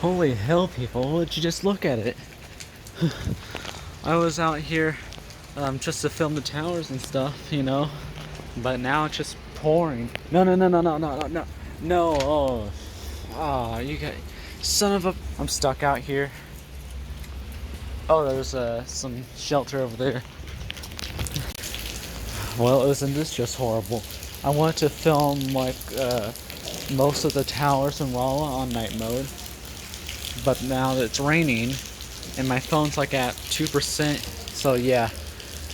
Holy hell, people, would you just look at it? I was out here just to film the towers and stuff, you know, but now it's just pouring. No, no, no, no, no, no, no, no, no. Oh, oh, you got, son of a. I'm stuck out here. Oh, there's some shelter over there. Well, isn't this just horrible? I wanted to film like most of the towers in Rolla on night mode, but now that it's raining and my phone's like at 2%, so yeah,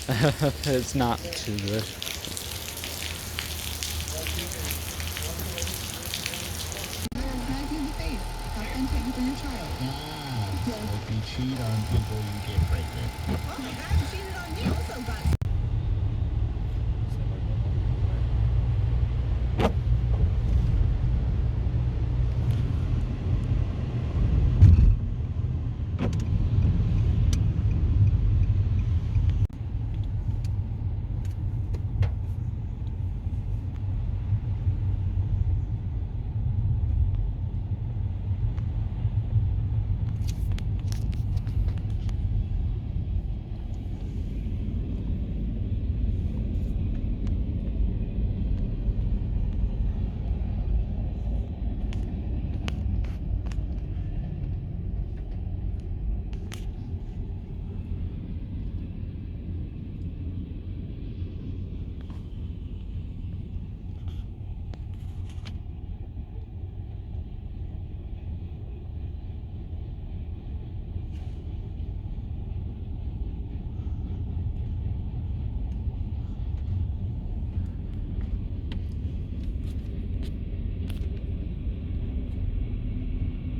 it's not too good. Ah, so if you cheat on people, you get pregnant. Well, the guy who cheated on me also got